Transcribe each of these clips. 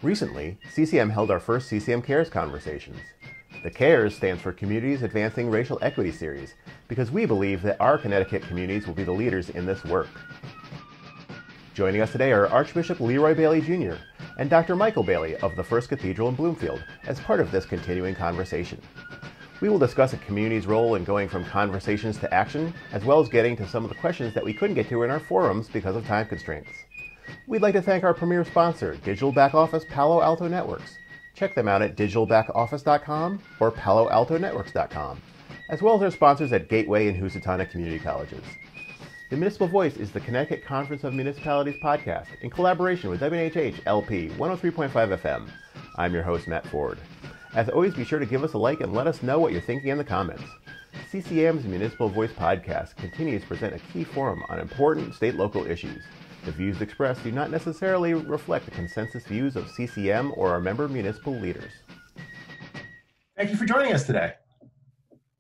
Recently, CCM held our first CCM CARES conversations. The CARES stands for Communities Advancing Racial Equity Series because we believe that our Connecticut communities will be the leaders in this work. Joining us today are Archbishop Leroy Bailey Jr. and Dr. Michael Bailey of the First Cathedral in Bloomfield as part of this continuing conversation. We will discuss a community's role in going from conversations to action, as well as getting to some of the questions that we couldn't get to in our forums because of time constraints. We'd like to thank our premier sponsor, Digital Back Office Palo Alto Networks. Check them out at digitalbackoffice.com or paloaltonetworks.com, as well as our sponsors at Gateway and Housatonic Community Colleges. The Municipal Voice is the Connecticut Conference of Municipalities podcast in collaboration with WHH LP 103.5 FM. I'm your host, Matt Ford. As always, be sure to give us a like and let us know what you're thinking in the comments. CCM's Municipal Voice podcast continues to present a key forum on important state-local issues. The views expressed do not necessarily reflect the consensus views of CCM or our member municipal leaders. Thank you for joining us today.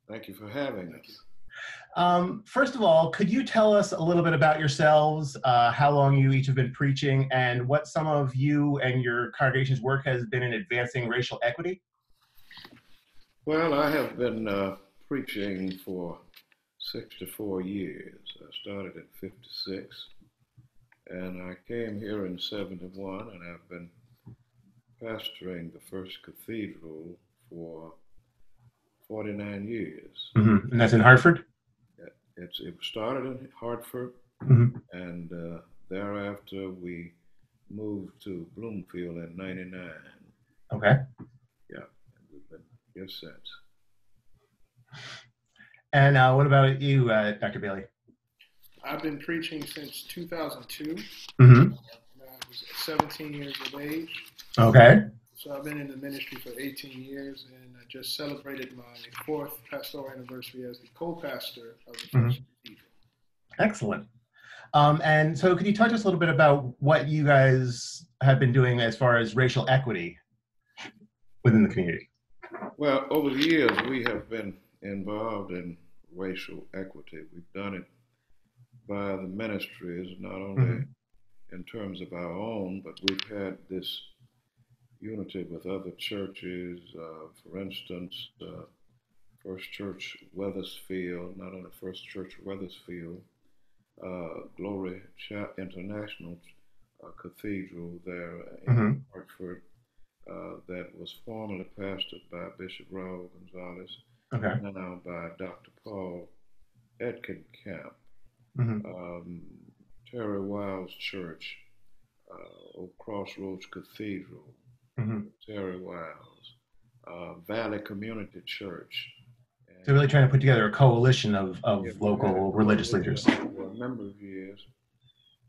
Thank you for having us. First of all, could you tell us a little bit about yourselves, how long you each have been preaching, and what some of you and your congregation's work has been in advancing racial equity? Well, I have been preaching for 64 years. I started in 56. And I came here in 71, and I've been pastoring the First Cathedral for 49 years. Mm-hmm. And that's in Hartford? It started in Hartford, and thereafter we moved to Bloomfield in 99. Okay. Yeah, and we've been here since. And what about you, Dr. Bailey? I've been preaching since 2002. Mm-hmm. I was 17 years of age. Okay. So I've been in the ministry for 18 years, and I just celebrated my fourth pastoral anniversary as the co-pastor of the First Cathedral. Excellent. And so could you talk to us a little bit about what you guys have been doing as far as racial equity within the community? Well, over the years, we have been involved in racial equity. We've done it by the ministries, not only in terms of our own, but we've had this unity with other churches. For instance, First Church Wethersfield, not only First Church Wethersfield, Glory International Cathedral there in Hartford, that was formerly pastored by Bishop Raul Gonzalez, now by Dr. Paul Etkinkamp. Terry Wiles Church, Old Crossroads Cathedral, Terry Wiles, Valley Community Church. So they're really trying to put together a coalition of local religious leaders. For a number of years.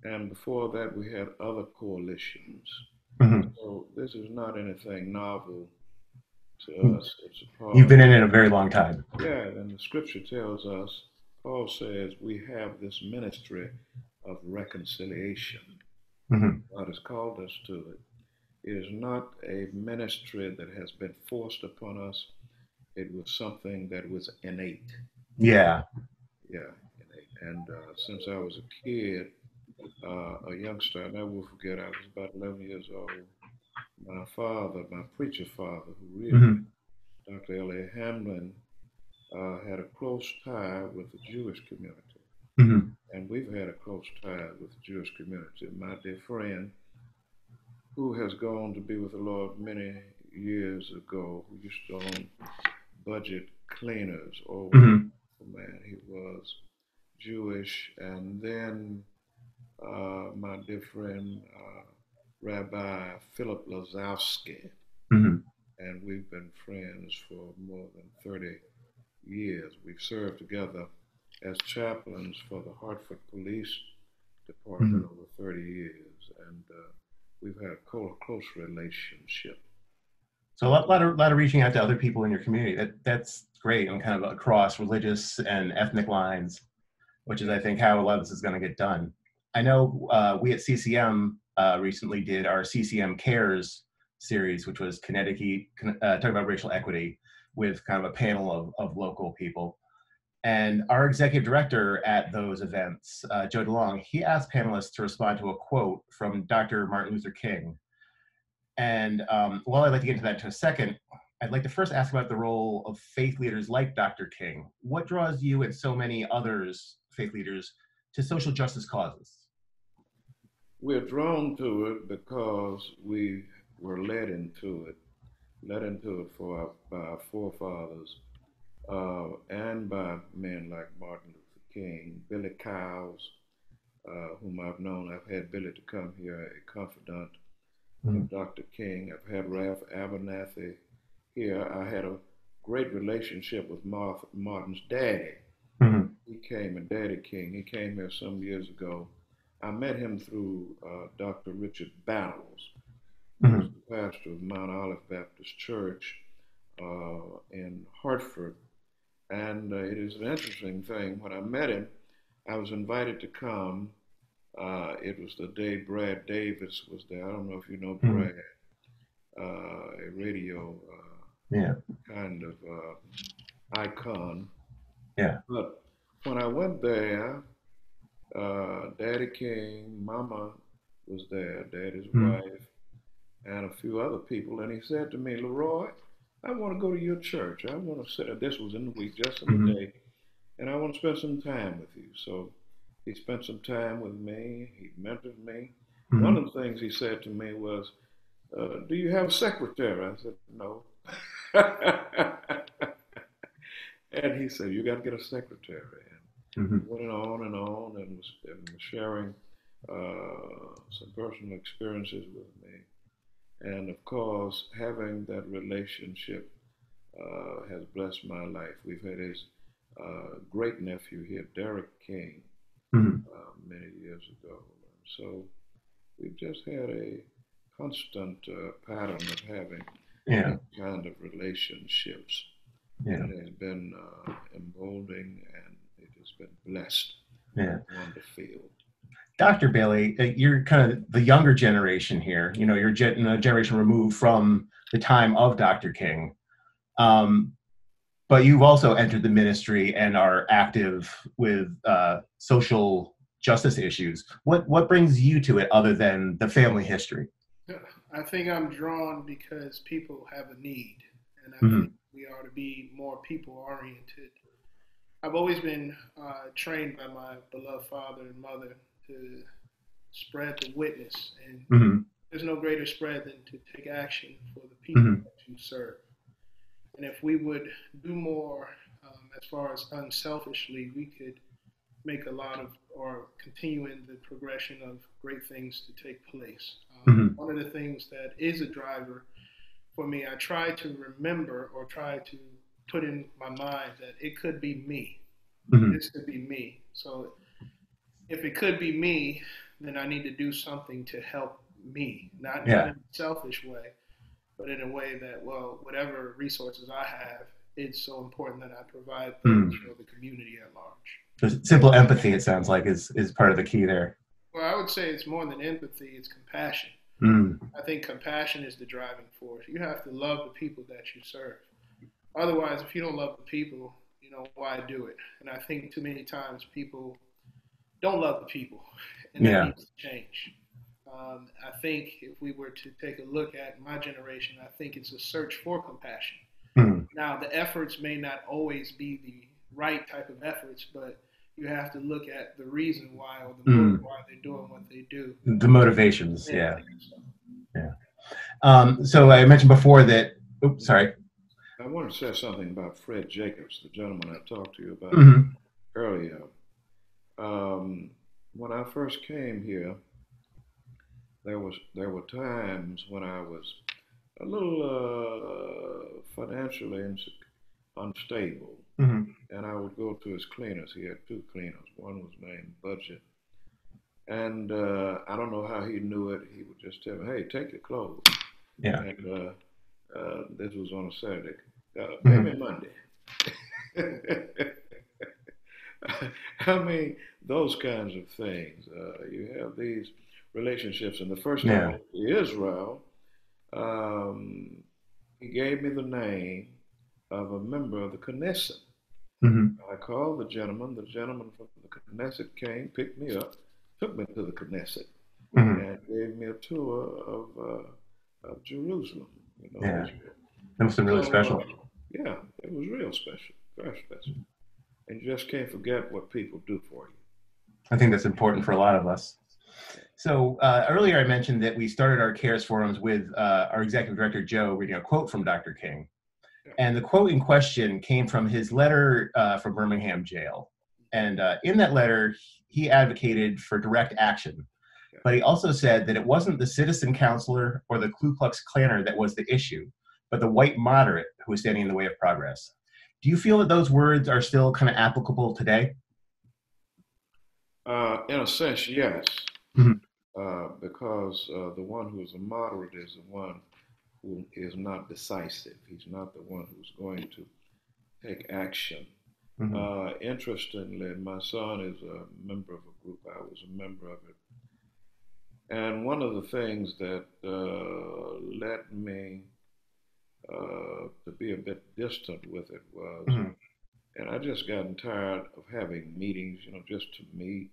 And before that, we had other coalitions. So this is not anything novel to us. It's a part. You've been in it a very long time. Yeah, and the scripture tells us, Paul says, we have this ministry of reconciliation. God has called us to it. It is not a ministry that has been forced upon us. It was something that was innate. Yeah. Yeah, innate. And since I was a kid, a youngster, I never will forget, I was about 11 years old. My father, my preacher father, who really, Dr. L.A. Hamlin, had a close tie with the Jewish community. And we've had a close tie with the Jewish community. My dear friend, who has gone to be with the Lord many years ago, who used to own Budget Cleaners. Oh, man, he was Jewish. And then my dear friend, Rabbi Philip Lazowski. And we've been friends for more than 30 years. We've served together as chaplains for the Hartford Police Department over 30 years, and we've had a close relationship. So a lot of reaching out to other people in your community. That's great, and kind of across religious and ethnic lines, which is, I think, how a lot of this is going to get done. I know we at CCM recently did our CCM CARES series, which was Connecticut, talking about racial equity with kind of a panel of local people. And our executive director at those events, Joe DeLong, he asked panelists to respond to a quote from Dr. Martin Luther King. And while I'd like to get into that in a second, I'd like to first ask about the role of faith leaders like Dr. King. What draws you and so many others, faith leaders, to social justice causes? We're drawn to it because we were led into it by our forefathers, and by men like Martin Luther King, Billy Cowles, whom I've known. I've had Billy to come here, a confidant of Dr. King. I've had Ralph Abernathy here. I had a great relationship with Martin's daddy. He came, and Daddy King, he came here some years ago. I met him through Dr. Richard Battles, who was the pastor of Mount Olive Baptist Church in Hartford. And it is an interesting thing. When I met him, I was invited to come. It was the day Brad Davis was there. I don't know if you know Brad, a radio kind of icon. Yeah. But when I went there, Daddy King, Mama was there, Daddy's wife, and a few other people. And he said to me, Leroy, I want to go to your church. I want to sit. This was in the week, just in the day, and I want to spend some time with you. So he spent some time with me. He mentored me. One of the things he said to me was, do you have a secretary? I said, no. And he said, you got to get a secretary. And went on and was sharing some personal experiences with me. And of course, having that relationship has blessed my life. We've had his great nephew here, Derek King, many years ago. So we've just had a constant pattern of having that kind of relationships. And it has been emboldening, and it has been blessed. On the field. Dr. Bailey, you're kind of the younger generation here. You know, you're a generation removed from the time of Dr. King. But you've also entered the ministry and are active with social justice issues. What brings you to it other than the family history? I think I'm drawn because people have a need, and I think we ought to be more people-oriented. I've always been trained by my beloved father and mother to spread the witness, and there's no greater spread than to take action for the people that you serve. And if we would do more as far as unselfishly, we could make a lot of, or continue in the progression of great things to take place. One of the things that is a driver for me, I try to remember or try to put in my mind that it could be me. This could be me. So if it could be me, then I need to do something to help me, not in a selfish way, but in a way that, well, whatever resources I have, it's so important that I provide things for the community at large. So simple empathy, it sounds like, is part of the key there. Well, I would say it's more than empathy, it's compassion. I think compassion is the driving force. You have to love the people that you serve. Otherwise, if you don't love the people, you know, why do it? And I think too many times people don't love the people, and that needs to change. I think if we were to take a look at my generation, I think it's a search for compassion. Now, the efforts may not always be the right type of efforts, but you have to look at the reason why, or the motive why they're doing what they do. The motivations, so I mentioned before that, oops, sorry. I want to say something about Fred Jacobs, the gentleman I talked to you about earlier. When I first came here, there were times when I was a little financially unstable, and I would go to his cleaners. He had two cleaners. One was named Budget, and I don't know how he knew it. He would just tell me, "Hey, take your clothes." And this was on a Saturday. Pay me Monday. I mean, those kinds of things. You have these relationships. And the first time I went to Israel, he gave me the name of a member of the Knesset. I called the gentleman. The gentleman from the Knesset came, picked me up, took me to the Knesset, and gave me a tour of of Jerusalem. Yeah, that must have been really special. Yeah, it was real special, very special. And you just can't forget what people do for you. I think that's important for a lot of us. So earlier I mentioned that we started our CARES forums with our executive director, Joe, reading a quote from Dr. King. And the quote in question came from his letter from Birmingham jail. And in that letter, he advocated for direct action. But he also said that it wasn't the citizen counselor or the Ku Klux Klanner that was the issue, but the white moderate who was standing in the way of progress. Do you feel that those words are still kind of applicable today? In a sense, yes. Mm-hmm. Because the one who is a moderate is the one who is not decisive. He's not the one who's going to take action. Mm-hmm. Interestingly, my son is a member of a group. I was a member of it. And one of the things that led me to be a bit distant with it was, mm-hmm. and I just gotten tired of having meetings, just to meet.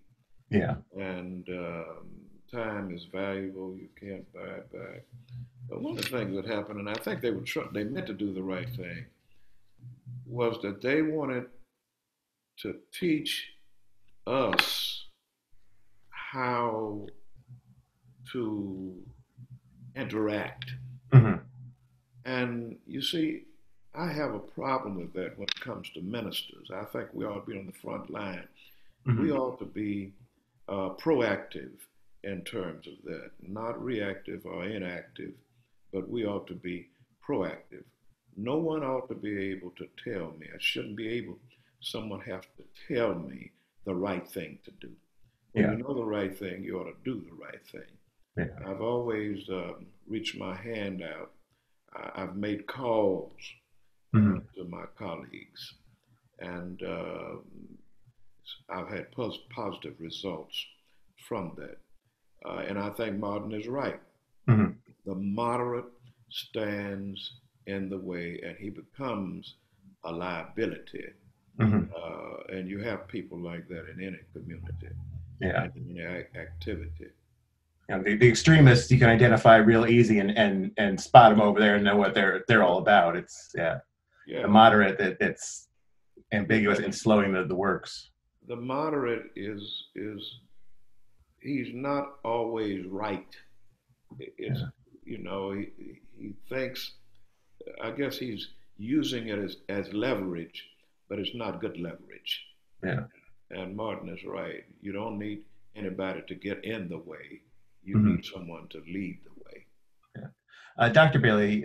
Yeah. And time is valuable. You can't buy it back. But one of the things that happened, and I think they meant to do the right thing, was that they wanted to teach us how to interact. Mm-hmm. And you see, I have a problem with that when it comes to ministers. I think we ought to be on the front line. Mm-hmm. We ought to be proactive in terms of that, not reactive or inactive, but we ought to be proactive. No one ought to be able to tell me. I shouldn't be able, someone has to tell me the right thing to do. When you know the right thing, you ought to do the right thing. Yeah. I've always reached my hand out. I've made calls mm-hmm. to my colleagues, and I've had positive results from that. And I think Martin is right. Mm-hmm. The moderate stands in the way, and he becomes a liability. Mm-hmm. And you have people like that in any community, and in any activity. The extremists you can identify real easy and spot them over there and know what they're all about. It's the moderate that's ambiguous and slowing the works. The moderate is he's not always right. It's he thinks, I guess he's using it as leverage, but it's not good leverage. Yeah. And Martin is right. You don't need anybody to get in the way. You mm-hmm. need someone to lead the way. Yeah. Dr. Bailey,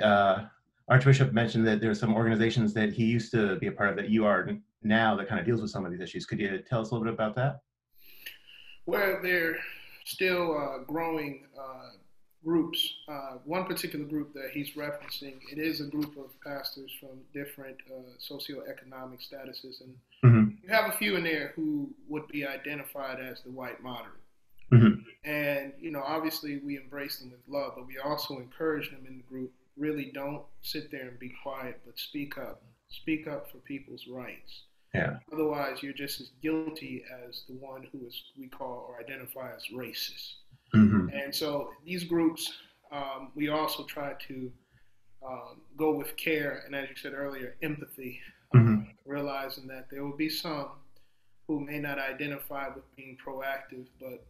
Archbishop mentioned that there's some organizations that he used to be a part of that you are now that kind of deals with some of these issues. Could you tell us a little bit about that? Well, they're still growing groups. One particular group that he's referencing, it is a group of pastors from different socioeconomic statuses. And mm-hmm. you have a few in there who would be identified as the white moderate. Mm-hmm. And, obviously we embrace them with love, but we also encourage them in the group, really don't sit there and be quiet, but speak up. Speak up for people's rights. Yeah. Otherwise, you're just as guilty as the one who is we call or identify as racist. Mm-hmm. And so these groups, we also try to go with care and, as you said earlier, empathy, mm-hmm. Realizing that there will be some who may not identify with being proactive, but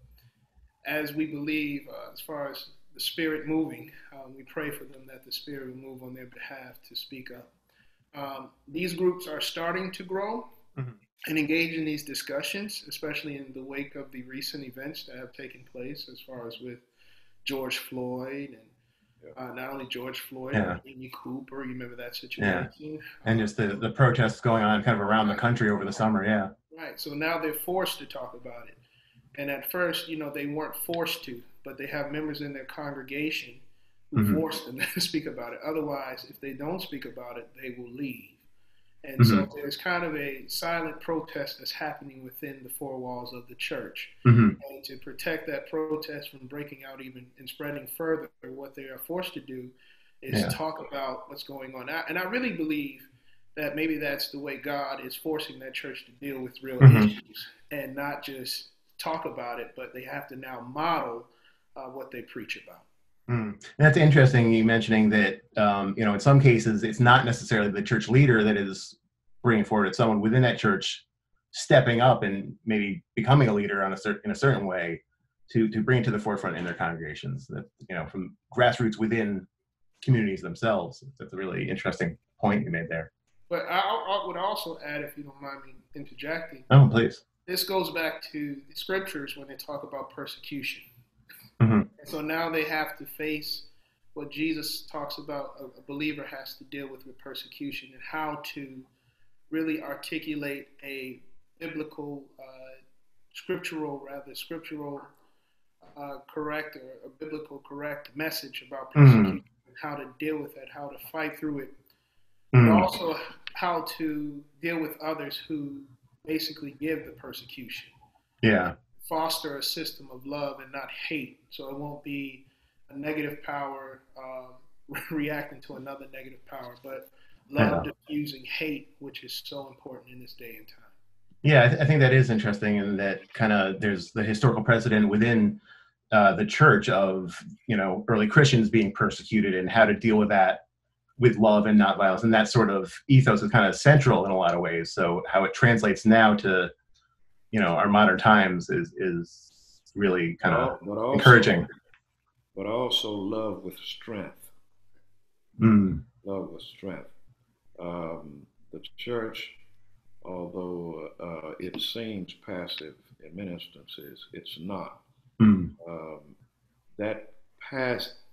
as we believe, as far as the Spirit moving, we pray for them that the Spirit will move on their behalf to speak up. These groups are starting to grow mm-hmm. and engage in these discussions, especially in the wake of the recent events that have taken place, as far as with George Floyd and not only George Floyd, but Amy Cooper. You remember that situation? Yeah. And just the protests going on kind of around the country over the summer. Yeah. Right. So now they're forced to talk about it. And at first, they weren't forced to, but they have members in their congregation who mm-hmm. force them to speak about it. Otherwise, if they don't speak about it, they will leave. And mm-hmm. so there's kind of a silent protest that's happening within the four walls of the church. Mm-hmm. And to protect that protest from breaking out even and spreading further, what they are forced to do is talk about what's going on. And I really believe that maybe that's the way God is forcing that church to deal with real mm-hmm. issues and not just talk about it, but they have to now model what they preach about. Mm. That's interesting. You mentioning that, in some cases, it's not necessarily the church leader that is bringing forward; it's someone within that church stepping up and maybe becoming a leader in a certain way to bring it to the forefront in their congregations. That from grassroots within communities themselves. That's a really interesting point you made there. But I would also add, if you don't mind me interjecting, Oh, please. this goes back to the scriptures when they talk about persecution. Mm-hmm. And so now they have to face what Jesus talks about a believer has to deal with persecution, and how to really articulate a biblical, scriptural correct, or a biblical correct message about persecution, and how to deal with it, how to fight through it, but also how to deal with others who basically give the persecution. Yeah. Foster a system of love and not hate, so it won't be a negative power reacting to another negative power, but love diffusing hate, which is so important in this day and time. Yeah, I think that is interesting, and that kind of there's the historical precedent within the church of early Christians being persecuted and how to deal with that with love and not violence, and that sort of ethos is kind of central in a lot of ways. So how it translates now to our modern times is really kind of encouraging. But also love with strength. Love with strength. The church, although it seems passive in many instances, it's not. That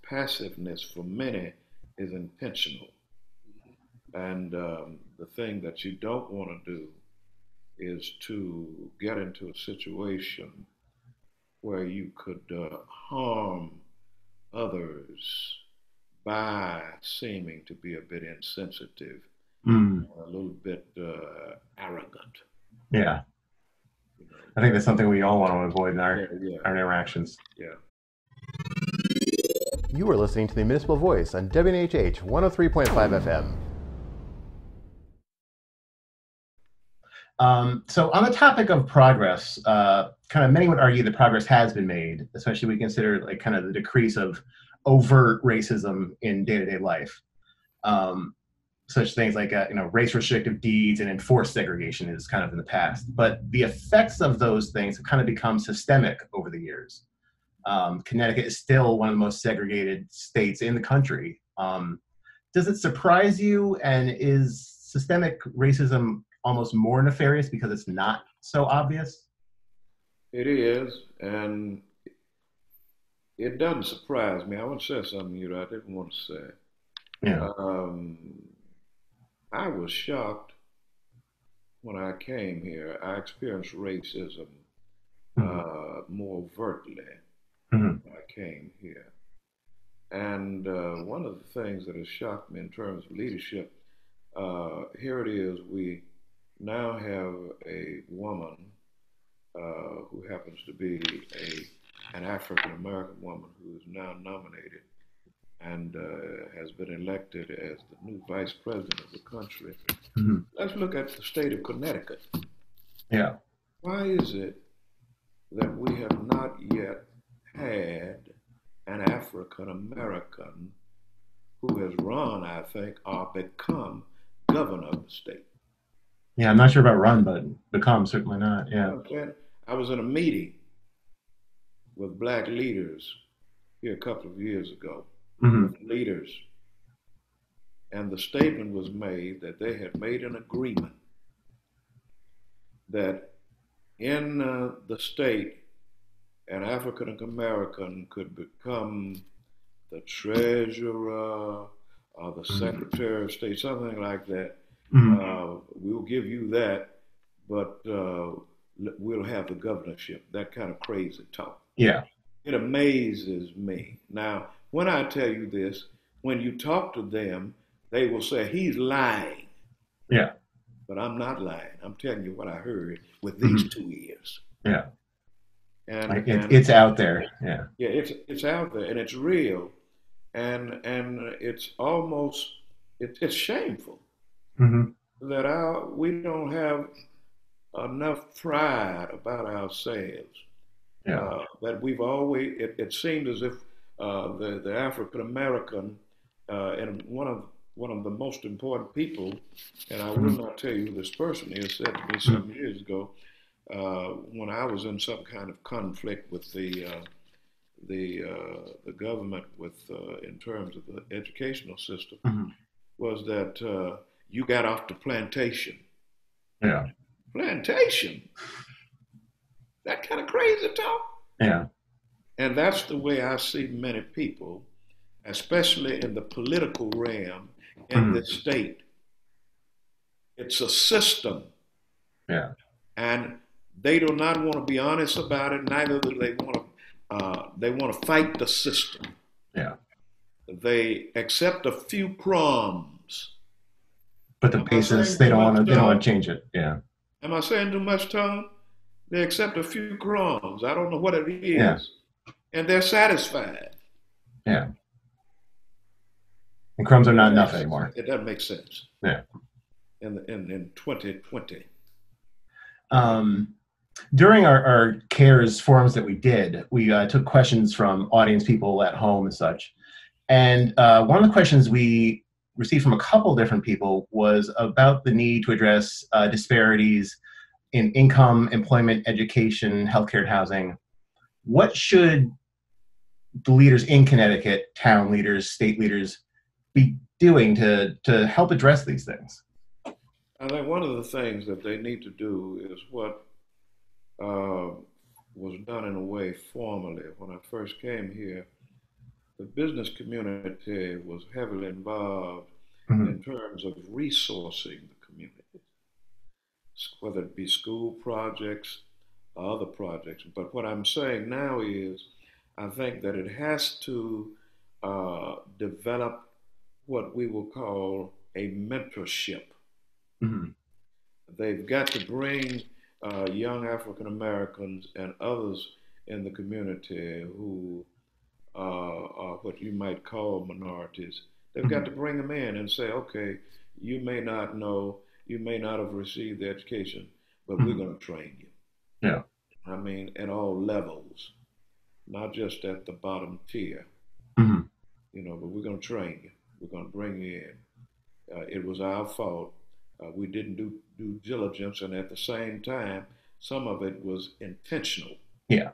passiveness for many is intentional. And the thing that you don't want to do is to get into a situation where you could harm others by seeming to be a bit insensitive, a little bit arrogant. Yeah. I think that's something we all want to avoid in our interactions. Yeah. You are listening to the Municipal Voice on WNHH 103.5 FM. So on the topic of progress, kind of many would argue that progress has been made, especially when we consider like kind of the decrease of overt racism in day-to-day life. Such things like race restrictive deeds and enforced segregation is kind of in the past, but the effects of those things have kind of become systemic over the years. Connecticut is still one of the most segregated states in the country. Does it surprise you, and is systemic racism almost more nefarious because it's not so obvious? It is, and it doesn't surprise me. I want to say something I didn't want to say. Yeah. I was shocked when I came here. I experienced racism more overtly when I came here. And one of the things that has shocked me in terms of leadership, here it is, we now have a woman who happens to be an African American woman who is now nominated and has been elected as the new vice president of the country. Let's look at the state of Connecticut. Yeah. Why is it that we have not yet had an African American who has run, I think, or become governor of the state? Yeah, I'm not sure about run, but become certainly not. Yeah. I was in a meeting with black leaders here a couple of years ago, with leaders, and the statement was made that they had made an agreement that in the state, an African American could become the treasurer or the secretary of state, something like that. We'll give you that, but we'll have the governorship. That kind of crazy talk. Yeah. It amazes me. Now, when I tell you this, when you talk to them, they will say, he's lying. Yeah. But I'm not lying. I'm telling you what I heard with these 2 ears. Yeah. And it's out there. Yeah. Yeah, it's out there, and it's real, and it's almost it's shameful that we don't have enough pride about ourselves. Yeah. That we've always it seemed as if the African American, and one of the most important people, and I will not tell you who this person is, said to me some years ago, when I was in some kind of conflict with the government in terms of the educational system, was that you got off the plantation. Yeah. Plantation? That kind of crazy talk? Yeah. And that's the way I see many people, especially in the political realm in this state. It's a system. Yeah. And they do not want to be honest about it. Neither do they want to fight the system. Yeah. They accept a few crumbs. But the basis, they don't want to change it. Yeah. Am I saying too much, Tom? They accept a few crumbs. I don't know what it is. Yeah. And they're satisfied. Yeah. And crumbs are not enough anymore. It doesn't make sense. Yeah. In 2020. During our CARES forums that we did, we took questions from audience people at home and such. And one of the questions we received from a couple different people was about the need to address disparities in income, employment, education, healthcare, and housing. What should the leaders in Connecticut, town leaders, state leaders, be doing to help address these things? I think one of the things that they need to do is what was done in a way formally. When I first came here, the business community was heavily involved in terms of resourcing the community, whether it be school projects or other projects. But what I'm saying now is I think that it has to develop what we will call a mentorship. They've got to bring young African Americans and others in the community who are what you might call minorities. They've got to bring them in and say, okay, you may not know, you may not have received the education, but we're going to train you. Yeah. I mean, at all levels, not just at the bottom tier, you know, but we're going to train you. We're going to bring you in. It was our fault. We didn't do due diligence, and at the same time, some of it was intentional. Yeah.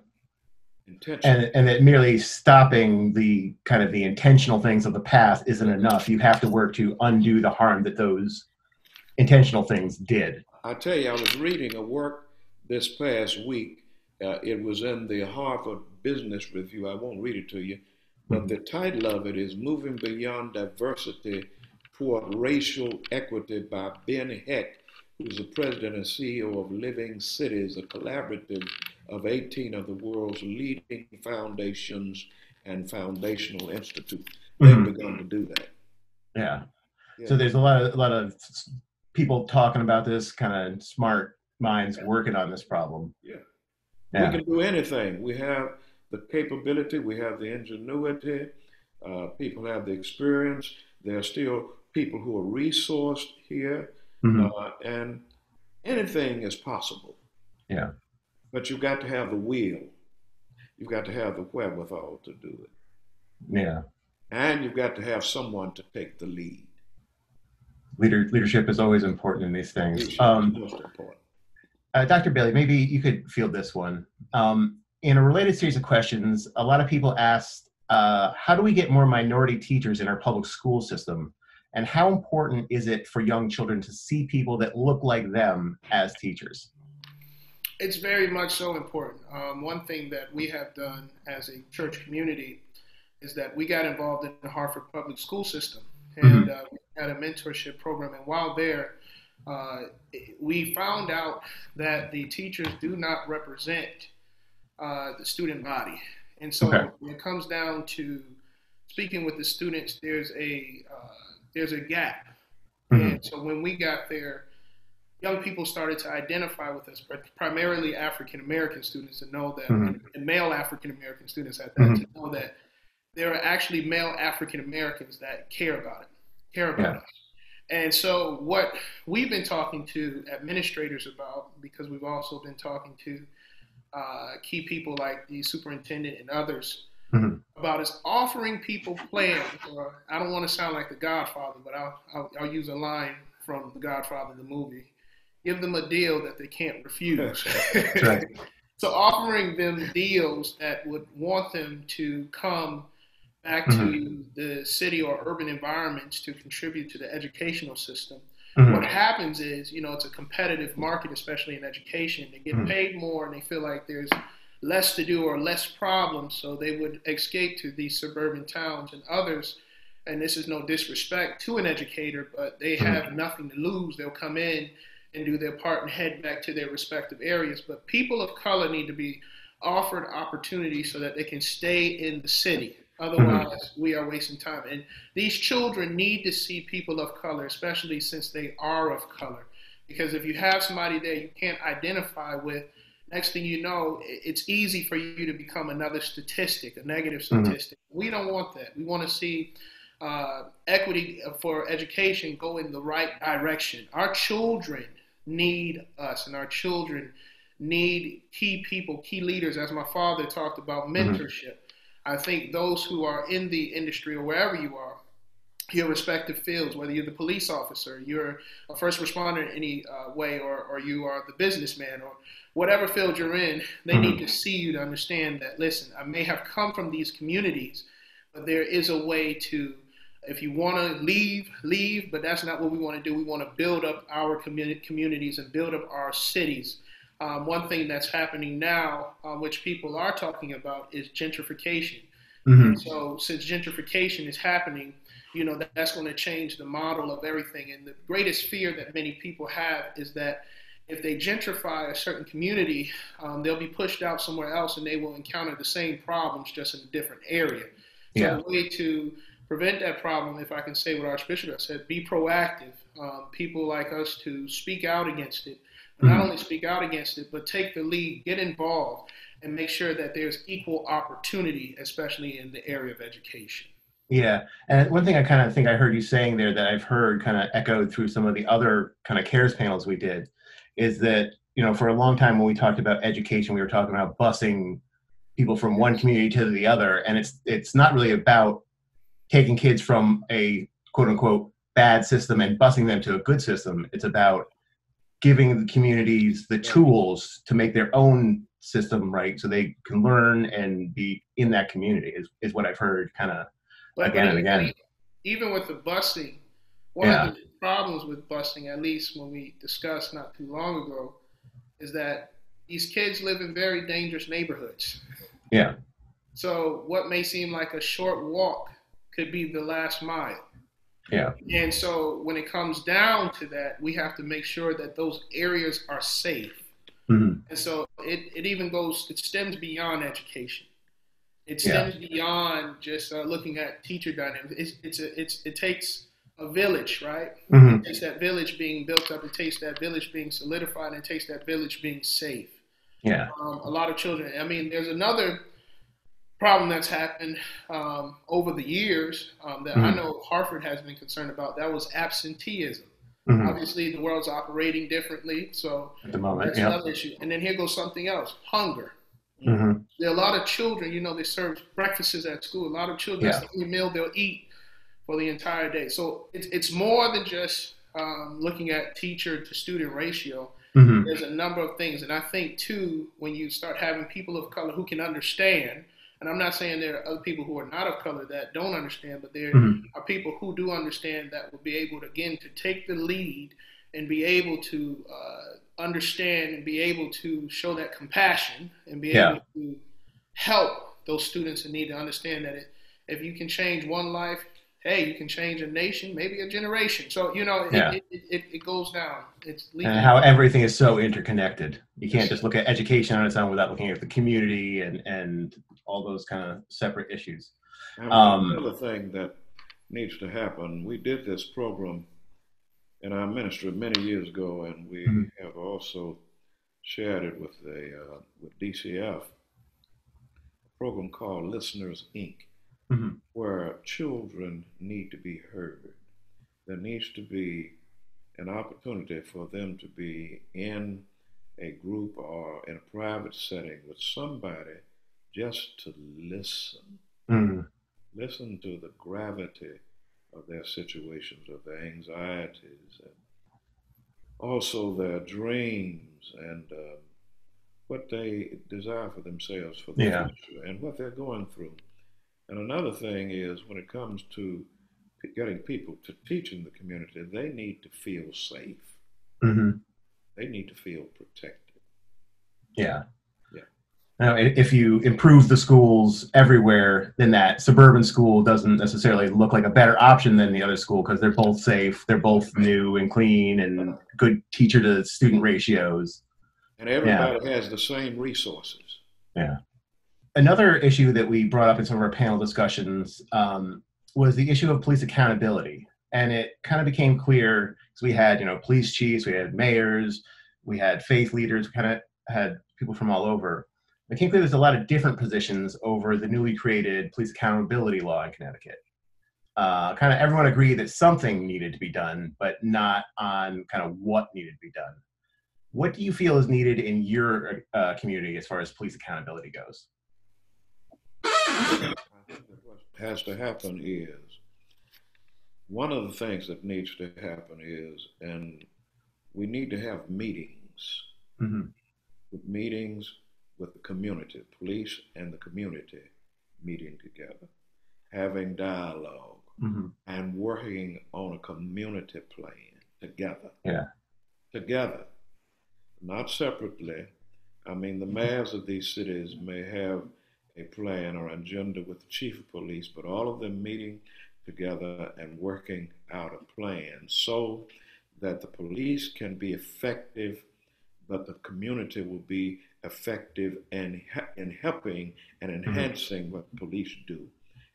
Intentional. And that merely stopping the kind of the intentional things of the past isn't enough. You have to work to undo the harm that those intentional things did. I tell you, I was reading a work this past week. It was in the Harvard Business Review. I won't read it to you, but the title of it is Moving Beyond Diversity Toward Racial Equity by Ben Heck, who's the president and CEO of Living Cities, a collaborative of 18 of the world's leading foundations and foundational institutes. They've begun to do that. Yeah. So there's a lot of people talking about this, kind of smart minds working on this problem. Yeah. We can do anything. We have the capability, we have the ingenuity, people have the experience. There are still people who are resourced here, and anything is possible. Yeah. But you've got to have the will. You've got to have the wherewithal to do it. Yeah. And you've got to have someone to take the lead. Leadership is always important in these things. Leadership is most important. Dr. Bailey, maybe you could field this one. In a related series of questions, a lot of people asked, how do we get more minority teachers in our public school system? And how important is it for young children to see people that look like them as teachers? It's very much so important. One thing that we have done as a church community is that we got involved in the Hartford public school system, and we had a mentorship program. And while there, we found out that the teachers do not represent the student body. And so when it comes down to speaking with the students, there's a gap. And so when we got there, young people started to identify with us, but primarily African-American students, to know that, and male African-American students at that, to know that there are actually male African-Americans that care about us. And so what we've been talking to administrators about, because we've also been talking to key people like the superintendent and others, about is offering people plans, or I don't want to sound like the Godfather, but I'll use a line from the Godfather, the movie. Give them a deal that they can't refuse. Right. So offering them deals that would want them to come back to the city or urban environments to contribute to the educational system. What happens is, it's a competitive market, especially in education. They get paid more and they feel like there's less to do or less problems, so they would escape to these suburban towns and others. And this is no disrespect to an educator, but they have nothing to lose. They'll come in and do their part and head back to their respective areas. But people of color need to be offered opportunities so that they can stay in the city. Otherwise, we are wasting time. And these children need to see people of color, especially since they are of color. Because if you have somebody there you can't identify with, next thing you know, it's easy for you to become another statistic, a negative statistic. We don't want that. We want to see equity for education go in the right direction. Our children need us, and our children need key people, key leaders, as my father talked about mentorship. I think those who are in the industry or wherever you are, your respective fields, whether you're the police officer, you're a first responder in any way, or you are the businessman, or whatever field you're in, they need to see you to understand that, listen, I may have come from these communities, but there is a way to, if you want to leave, but that's not what we want to do. We want to build up our communities and build up our cities. One thing that's happening now, which people are talking about, is gentrification. And so since gentrification is happening, that's going to change the model of everything. And the greatest fear that many people have is that if they gentrify a certain community, they'll be pushed out somewhere else and they will encounter the same problems just in a different area. So the way to prevent that problem, if I can say what Archbishop has said, be proactive. People like us to speak out against it. But not only speak out against it, but take the lead, get involved, and make sure that there's equal opportunity, especially in the area of education. Yeah, and one thing I kind of think I heard you saying there that I've heard kind of echoed through some of the other kind of CARES panels we did is that, for a long time when we talked about education, we were talking about busing people from one community to the other, and it's not really about taking kids from a quote unquote bad system and busing them to a good system. It's about giving the communities the tools to make their own system right so they can learn and be in that community is what I've heard kind of again and again. Even with the busing, one of the problems with busing, at least when we discussed not too long ago, is that these kids live in very dangerous neighborhoods. Yeah. So what may seem like a short walk could be the last mile. Yeah. And so when it comes down to that, we have to make sure that those areas are safe. And so it stems beyond education. It stems beyond just looking at teacher dynamics. It takes a village, right? It takes that village being built up. It takes that village being solidified. And it takes that village being safe. Yeah. A lot of children. I mean, there's another problem that's happened over the years that I know Hartford has been concerned about. That was absenteeism. Obviously, the world's operating differently, so at the moment, that's another issue. And then here goes something else: hunger. There are a lot of children. They serve breakfasts at school. A lot of children, that's the only meal they'll eat for the entire day. So it's more than just looking at teacher to student ratio. There's a number of things, and I think too, when you start having people of color who can understand. And I'm not saying there are other people who are not of color that don't understand, but there are people who do understand that will be able to, again, to take the lead and be able to understand and be able to show that compassion and be able to help those students in need to understand that if you can change one life, hey, you can change a nation, maybe a generation. So, it goes down. And how everything is so interconnected. You can't just look at education on its own without looking at the community and all those kind of separate issues. Another thing that needs to happen, we did this program in our ministry many years ago, and we have also shared it with DCF, a program called Listeners, Inc., where children need to be heard. There needs to be an opportunity for them to be in a group or in a private setting with somebody just to listen Mm. Listen to the gravity of their situations, of their anxieties, and also their dreams, and what they desire for themselves for the Yeah. future, and what they're going through. And another thing is when it comes to getting people to teach in the community, they need to feel safe. Mm-hmm. They need to feel protected. Yeah. Yeah. Now, if you improve the schools everywhere, then that suburban school doesn't necessarily look like a better option than the other school because they're both safe, they're both new and clean, and good teacher to student ratios. And everybody has the same resources. Yeah. Another issue that we brought up in some of our panel discussions was the issue of police accountability. And it kind of became clear because we had, police chiefs, we had mayors, we had faith leaders, we kind of had people from all over. It became clear there's a lot of different positions over the newly created police accountability law in Connecticut. Kind of everyone agreed that something needed to be done, but not on kind of what needed to be done. What do you feel is needed in your community as far as police accountability goes? I think that what has to happen is one of the things that needs to happen is, and we need to have meetings, Mm-hmm. meetings with the community, police and the community meeting together, having dialogue, mm-hmm. and working on a community plan together. Yeah. Together, not separately. I mean, the mayors of these cities may have a plan or agenda with the chief of police, but all of them meeting together and working out a plan so that the police can be effective, but the community will be effective in helping and enhancing what the police do.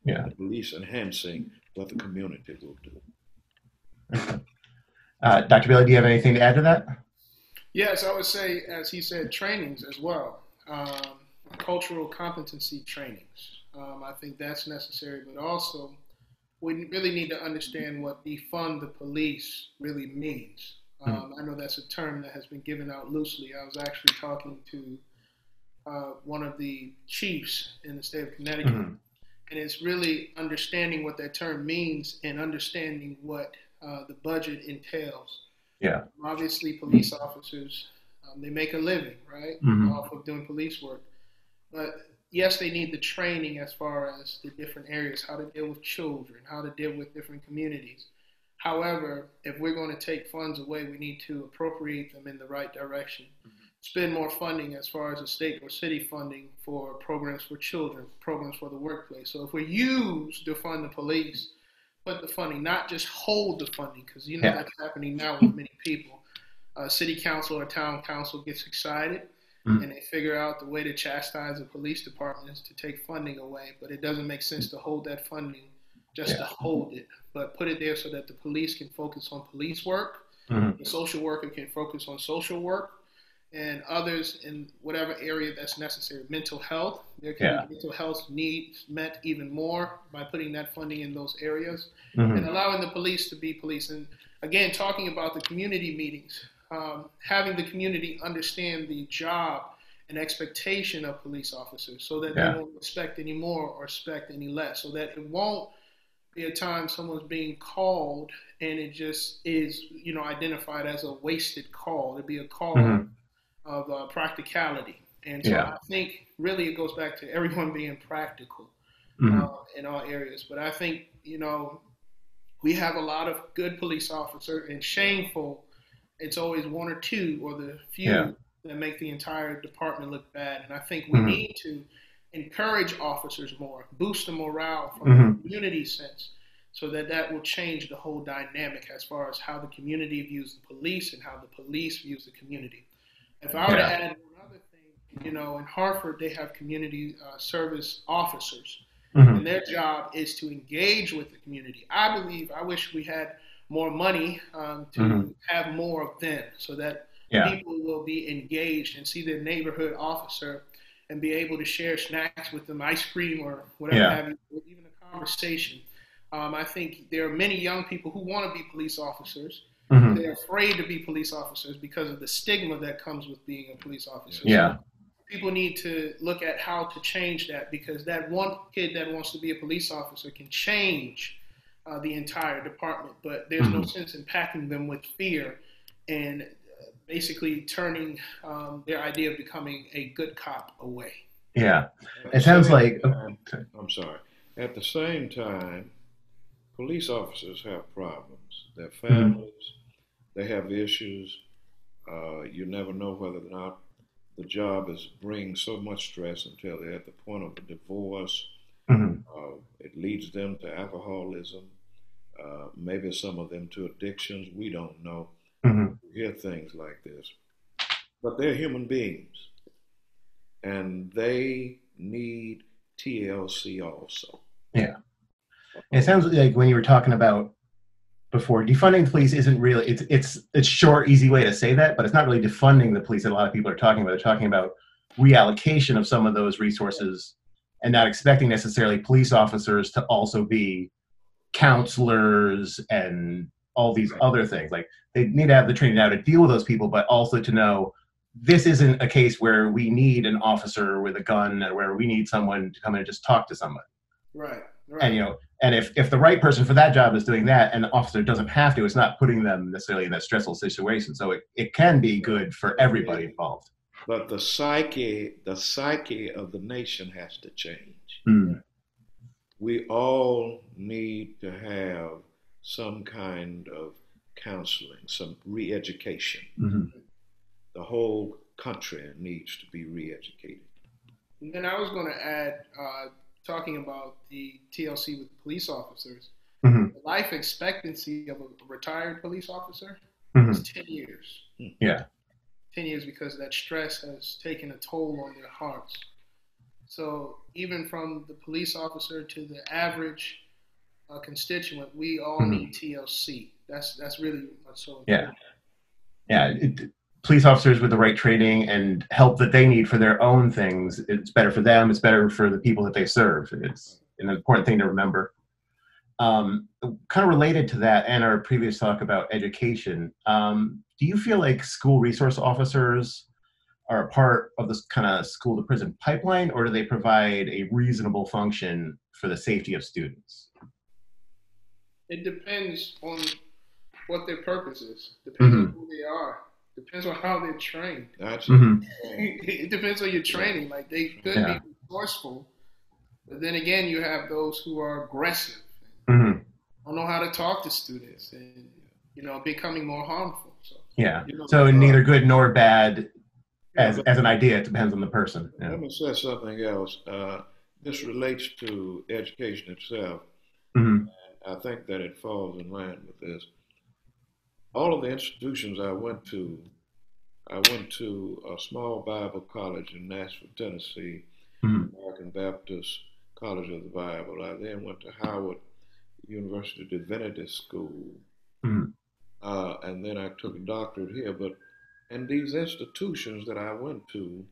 Yeah. And the police enhancing what the community will do. Dr. Bailey, do you have anything to add to that? Yes, I would say, as he said, trainings as well. Cultural competency trainings. I think that's necessary, but also we really need to understand what defund the police really means. I know that's a term that has been given out loosely. I was actually talking to one of the chiefs in the state of Connecticut, and it's really understanding what that term means and understanding what the budget entails. Yeah. Obviously, police officers, they make a living, right, off of doing police work. But yes, they need the training as far as the different areas, how to deal with children, how to deal with different communities. However, if we're going to take funds away, we need to appropriate them in the right direction. Spend more funding as far as the state or city funding for programs for children, programs for the workplace. So if we use to fund the police, put the funding, not just hold the funding, because that's happening now with many people. City council or town council gets excited and they figure out the way to chastise the police department is to take funding away, but it doesn't make sense to hold that funding just to hold it, but put it there so that the police can focus on police work, the social worker can focus on social work, and others in whatever area that's necessary. Mental health, there can be mental health needs met even more by putting that funding in those areas and allowing the police to be police. And again, talking about the community meetings, having the community understand the job and expectation of police officers so that they don't expect any more or expect any less, so that it won't be a time someone's being called and it just is, identified as a wasted call. It'd be a call of practicality. And so I think really it goes back to everyone being practical in all areas. But I think, we have a lot of good police officers, and shameful, it's always one or two or the few that make the entire department look bad. And I think we need to encourage officers more, boost the morale from a community sense, so that will change the whole dynamic as far as how the community views the police and how the police views the community. If I were to add one other thing, in Hartford, they have community service officers, and their job is to engage with the community. I wish we had more money to have more of them so that people will be engaged and see their neighborhood officer and be able to share snacks with them, ice cream or whatever have you, or even a conversation. I think there are many young people who want to be police officers. They're afraid to be police officers because of the stigma that comes with being a police officer. Yeah. So people need to look at how to change that, because that one kid that wants to be a police officer can change the entire department, but there's no sense in packing them with fear and basically turning their idea of becoming a good cop away. Yeah, it sounds like. I'm sorry. At the same time, police officers have problems. Their families, they have issues. You never know whether or not the job is bringing so much stress until they're at the point of a divorce. It leads them to alcoholism, maybe some of them to addictions. We don't know. We hear things like this. But they're human beings, and they need TLC also. Yeah. It sounds like when you were talking about before, defunding the police isn't really, it's short, easy way to say that, but it's not really defunding the police that a lot of people are talking about. They're talking about reallocation of some of those resources and not expecting necessarily police officers to also be counselors and all these other things. Like, they need to have the training now to deal with those people, but also to know this isn't a case where we need an officer with a gun and where we need someone to come in and just talk to somebody. Right. And, you know, and if the right person for that job is doing that and the officer doesn't have to, it's not putting them necessarily in that stressful situation. So it can be good for everybody involved. But the psyche of the nation has to change. We all need to have some kind of counseling, some re-education. The whole country needs to be re-educated. And then I was going to add, talking about the TLC with police officers, the life expectancy of a retired police officer is 10 years. Yeah. 10 years, because that stress has taken a toll on their hearts. So even from the police officer to the average constituent, we all need TLC. That's really what's so important. Yeah. Police officers with the right training and help that they need for their own things, it's better for them, it's better for the people that they serve. It's an important thing to remember. Kind of related to that and our previous talk about education, do you feel like school resource officers are a part of this kind of school to prison pipeline, or do they provide a reasonable function for the safety of students? It depends on what their purpose is. Depends on who they are. Depends on how they're trained. It depends on your training. Like, they could be resourceful, but then again, you have those who are aggressive, don't know how to talk to students, and becoming more harmful. So so neither good nor bad as an idea. It depends on the person. Let me say something else. This relates to education itself. I think that it falls in line with this. All of the institutions I went to a small Bible college in Nashville, Tennessee, American Baptist College of the Bible. I then went to Howard University Divinity School, and then I took a doctorate here. But in these institutions that I went to,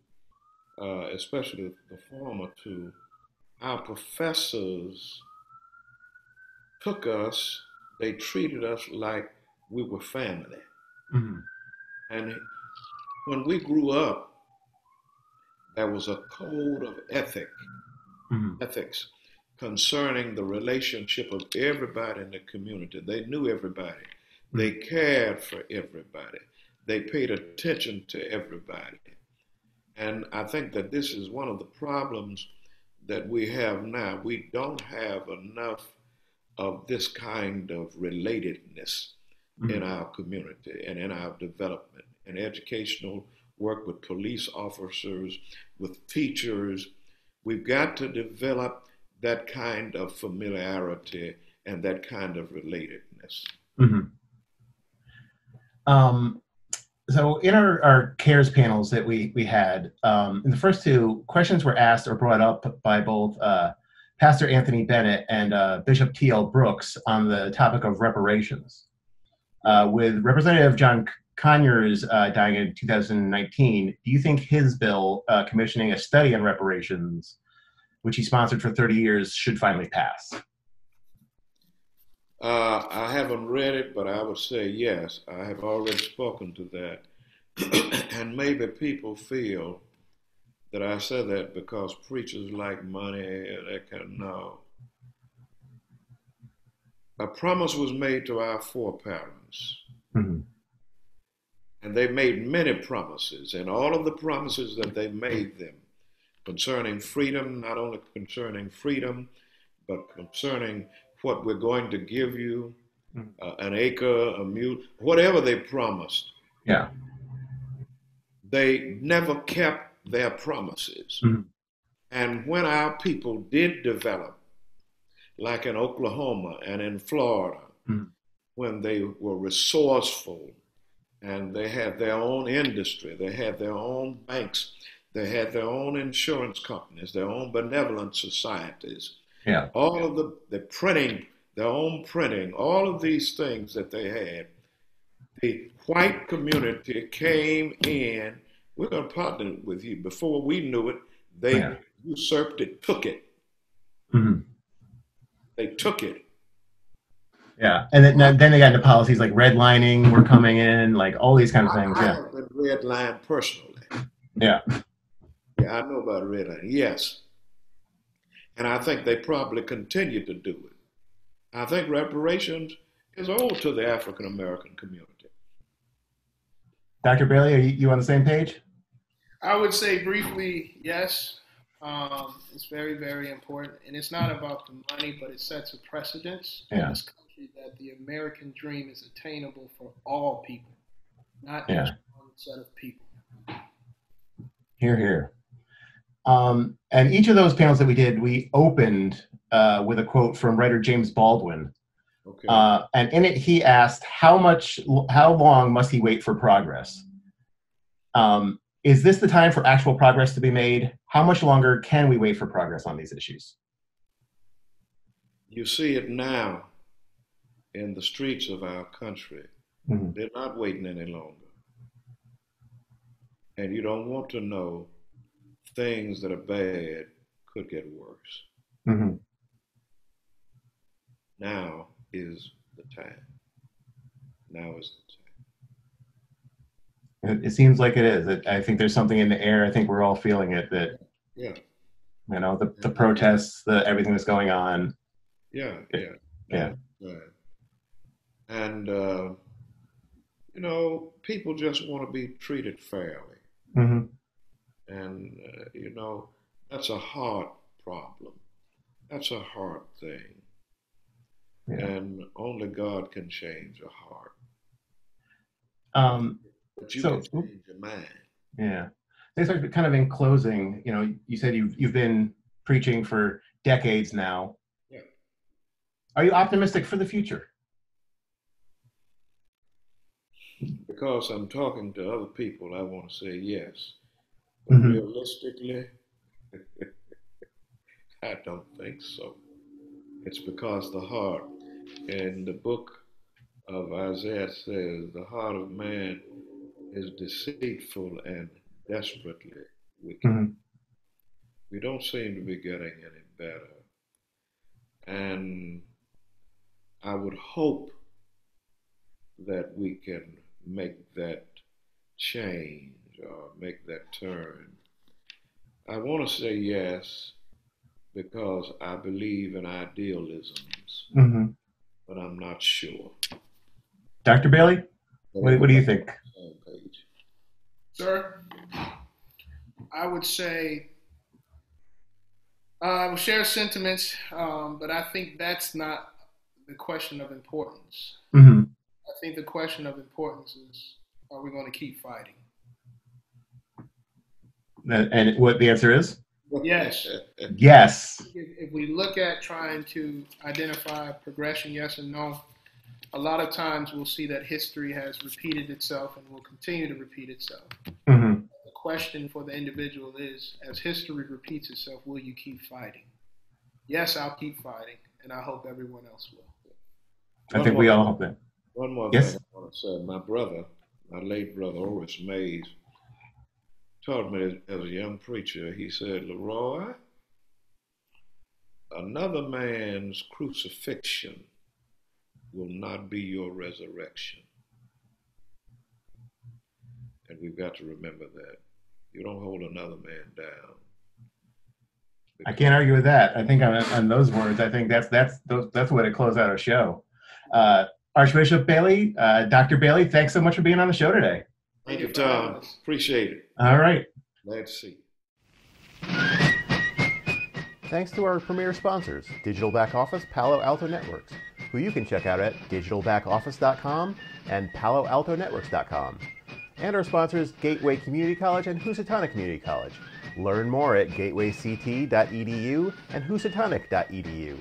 especially the former two, our professors took us, they treated us like we were family. And when we grew up, there was a code of ethics concerning the relationship of everybody in the community. They knew everybody. They cared for everybody. They paid attention to everybody. And I think that this is one of the problems that we have now. We don't have enough of this kind of relatedness in our community and in our development and educational work with police officers, with teachers. We've got to develop that kind of familiarity and that kind of relatedness. So in our CARES panels that we had, in the first two, questions were asked or brought up by both Pastor Anthony Bennett and Bishop T.L. Brooks on the topic of reparations. With Representative John Conyers dying in 2019, do you think his bill commissioning a study on reparations, which he sponsored for 30 years, should finally pass? I haven't read it, but I would say yes. I have already spoken to that. And maybe people feel that I said that because preachers like money and that kind of, no. A promise was made to our foreparents, Mm-hmm. and they made many promises, and all of the promises that they made them concerning freedom, not only concerning freedom, but concerning what we're going to give you, an acre, a mule, whatever they promised, Yeah. they never kept their promises. Mm-hmm. And when our people did develop, like in Oklahoma and in Florida, Mm-hmm. when they were resourceful and they had their own industry, they had their own banks, they had their own insurance companies, their own benevolent societies, Yeah. all of the printing, their own printing, all of these things that they had, the white community came in. We're going to partner with you. Before we knew it, Yeah. they usurped it, took it. Mm-hmm. They took it. Yeah. And then they got into policies like redlining were coming in, like all these kind of things. I Yeah. have been redlined personally. Yeah. Yeah, I know about redlining. Yes. And I think they probably continue to do it. I think reparations is owed to the African American community. Dr. Bailey, are you on the same page? I would say briefly, yes. It's very, very important. And it's not about the money, but it sets a precedence in this country that the American dream is attainable for all people, not just one set of people. Hear, hear. And each of those panels that we did, we opened with a quote from writer James Baldwin. Okay. And in it, he asked, how long must he wait for progress? Is this the time for actual progress to be made? How much longer can we wait for progress on these issues? You see it now in the streets of our country. Mm-hmm. They're not waiting any longer. And you don't want to know things that are bad could get worse. Mm-hmm. Now is the time. Now is the time. It seems like it is. I think there's something in the air. I think we're all feeling it. That yeah, you know, the protests, everything that's going on. Yeah. And you know, people just want to be treated fairly. Mm-hmm. And you know, that's a hard problem. That's a hard thing. Yeah. And only God can change a heart. But you can change your mind. Yeah. So kind of in closing, you know, you said you've been preaching for decades now. Yeah. Are you optimistic for the future? Because I'm talking to other people, I want to say yes. But mm-hmm. Realistically, I don't think so. It's because the heart, in the book of Isaiah says, the heart of man is deceitful and desperately wicked. Mm-hmm. We don't seem to be getting any better. And I would hope that we can make that change or make that turn. I want to say yes because I believe in idealisms, mm-hmm. but I'm not sure. Dr. Bailey, what do you think? Sir, I would say I will share sentiments, but I think that's not the question of importance. Mm-hmm. I think the question of importance is, are we going to keep fighting? And what the answer is? Yes. Yes. If we look at trying to identify progression, yes and no, a lot of times we'll see that history has repeated itself and will continue to repeat itself. Mm-hmm. The question for the individual is, as history repeats itself, will you keep fighting? Yes, I'll keep fighting, and I hope everyone else will. I think we all hope that. One more thing I want to say. My brother, my late brother, Oris Mays, taught me as a young preacher, he said, Leroy, another man's crucifixion will not be your resurrection. And we've got to remember that. You don't hold another man down. I can't argue with that. I think on those words, I think that's the way to close out our show. Archbishop Bailey, Dr. Bailey, thanks so much for being on the show today. Thank you, Tom. Appreciate it. All right. Glad to see you. Thanks to our premier sponsors, Digital Back Office Palo Alto Networks, who you can check out at digitalbackoffice.com and paloaltonetworks.com. And our sponsors, Gateway Community College and Housatonic Community College. Learn more at gatewayct.edu and housatonic.edu.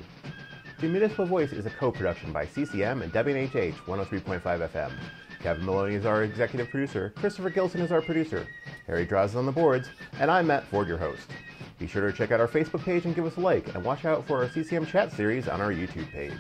The Municipal Voice is a co-production by CCM and WNHH 103.5 FM. Kevin Maloney is our executive producer, Christopher Gilson is our producer, Harry Draws is on the boards, and I'm Matt Ford, your host. Be sure to check out our Facebook page and give us a like, and watch out for our CCM chat series on our YouTube page.